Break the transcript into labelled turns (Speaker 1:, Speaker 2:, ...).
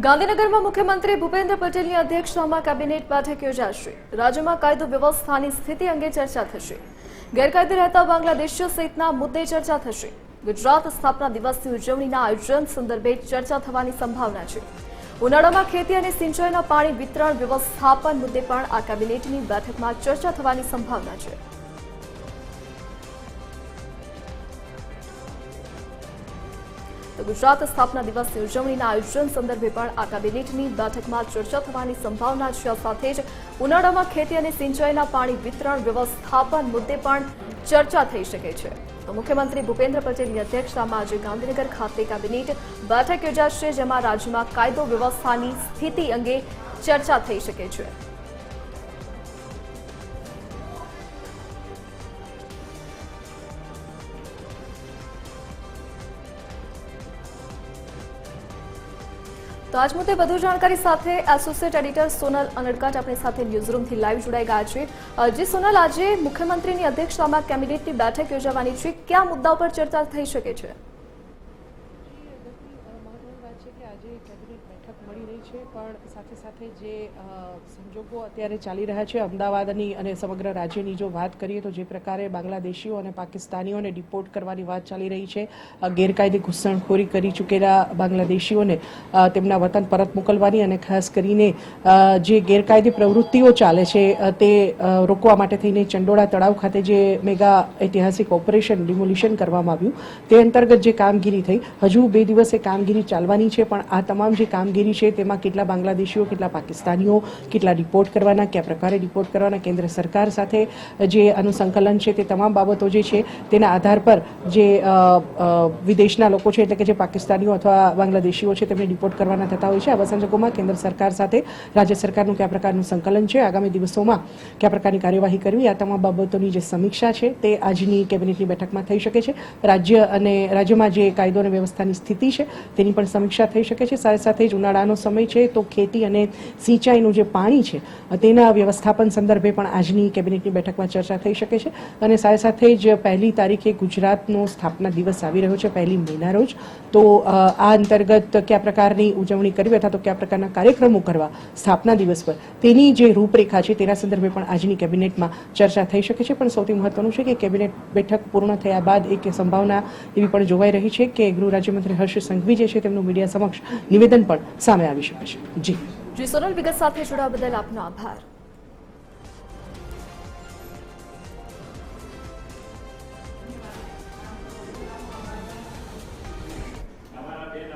Speaker 1: ગાંધીનગરમાં મુખ્યમંત્રી ભૂપેન્દ્ર પટેલની અધ્યક્ષતામાં કેબિનેટ બેઠક યોજાશે। રાજ્યમાં કાયદો વ્યવસ્થાની સ્થિતિ અંગે ચર્ચા થશે। ગેરકાયદે રહેતા બાંગ્લાદેશીઓ સહિતના મુદ્દે ચર્ચા થશે। ગુજરાત સ્થાપના દિવસની ઉજવણીના આયોજન સંદર્ભે ચર્ચા થવાની સંભાવના છે। ઉનાળામાં ખેતી અને સિંચાઈના પાણી વિતરણ વ્યવસ્થાપન મુદ્દે પણ આ કેબિનેટની બેઠકમાં ચર્ચા થવાની સંભાવના છે। ગુજરાત સ્થાપના દિવસની ઉજવણીના આયોજન સંદર્ભે પણ આ કેબિનેટની બેઠકમાં ચર્ચા થવાની સંભાવના છે। આ સાથે જ ઉનાળામાં ખેતી અને સિંચાઈના પાણી વિતરણ વ્યવસ્થાપન મુદ્દે પણ ચર્ચા થઈ શકે છે। તો મુખ્યમંત્રી ભૂપેન્દ્ર પટેલની અધ્યક્ષતામાં આજે ગાંધીનગર ખાતે કેબિનેટ બેઠક યોજાશે, જેમાં રાજ્યમાં કાયદો વ્યવસ્થાની સ્થિતિ અંગે ચર્ચા થઈ શકે છે। તો આજ મુદ્દે વધુ જાણકારી સાથે એસોસિએટ એડિટર સોનલ અનડકટ આપણી સાથે ન્યૂઝરૂમથી લાઈવ જોડાઈ ગયા છે। જી સોનલ, આજે મુખ્યમંત્રીની અધ્યક્ષતામાં કેબિનેટની બેઠક યોજાવાની છે, કયા મુદ્દા પર ચર્ચા થઈ શકે છે?
Speaker 2: આજે કેબિનેટ બેઠક મળી રહી છે, પણ સાથે સાથે જે સંજોગો અત્યારે ચાલી રહ્યા છે અમદાવાદની અને સમગ્ર રાજ્યની જો વાત કરીએ તો જે પ્રકારે બાંગ્લાદેશીઓ અને પાકિસ્તાનીઓને ડિપોર્ટ કરવાની વાત ચાલી રહી છે, ગેરકાયદે ઘૂસણખોરી કરી ચૂકેલા બાંગ્લાદેશીઓને તેમના વતન પરત મોકલવાની અને ખાસ કરીને જે ગેરકાયદે પ્રવૃત્તિઓ ચાલે છે તે રોકવા માટે થઈને ચંડોળા તળાવ ખાતે જે મેગા ઐતિહાસિક ઓપરેશન ડિમોલિશન કરવામાં આવ્યું તે અંતર્ગત જે કામગીરી થઈ, હજુ 2 દિવસે કામગીરી ચાલવાની છે, પણ આ તમામ જે કામગીરી છે તેમાં કેટલા બાંગ્લાદેશીઓ, કેટલા પાકિસ્તાનીઓ, કેટલા ડિપોર્ટ કરવાના, કયા પ્રકારે ડિપોર્ટ કરવાના, કેન્દ્ર સરકાર સાથે જે આનું સંકલન છે તે તમામ બાબતો જે છે તેના આધાર પર જે વિદેશના લોકો છે એટલે કે જે પાકિસ્તાનીઓ અથવા બાંગ્લાદેશીઓ છે તેમને ડિપોર્ટ કરવાના થતા હોય છે। આવા સંજોગોમાં કેન્દ્ર સરકાર સાથે રાજ્ય સરકારનું કયા પ્રકારનું સંકલન છે, આગામી દિવસોમાં કયા પ્રકારની કાર્યવાહી કરવી, આ તમામ બાબતોની જે સમીક્ષા છે તે આજની કેબિનેટની બેઠકમાં થઈ શકે છે। રાજ્યમાં જે કાયદો અને વ્યવસ્થાની સ્થિતિ છે તેની પણ સમીક્ષા થઈ શકે છે। સાથે સાથે જ ઉનાળાનો સમય છે તો ખેતી અને સિંચાઈનું જે પાણી છે તેના વ્યવસ્થાપન સંદર્ભે પણ આજની કેબિનેટની બેઠકમાં ચર્ચા થઈ શકે છે। અને સાથે સાથે જ 1 તારીખે ગુજરાતનો સ્થાપના દિવસ આવી રહ્યો છે, 1 મેના રોજ, તો આ અંતર્ગત કયા પ્રકારની ઉજવણી કરવી અથવા તો કયા પ્રકારના કાર્યક્રમો કરવા સ્થાપના દિવસ પર તેની જે રૂપરેખા છે તેના સંદર્ભે પણ આજની કેબિનેટમાં ચર્ચા થઈ શકે છે। પણ સૌથી મહત્વનું છે કે કેબિનેટ બેઠક પૂર્ણ થયા બાદ એક સંભાવના એવી પણ જોવાઈ રહી છે કે ગૃહ રાજ્યમંત્રી હર્ષ સંઘવી જે છે તેમનું મીડિયા સમક્ષ નિવેદન પણ સામે આવી શકે છે। જી
Speaker 1: સોનલ, વિગત સાથે જોડાવા બદલ આપનો આભાર।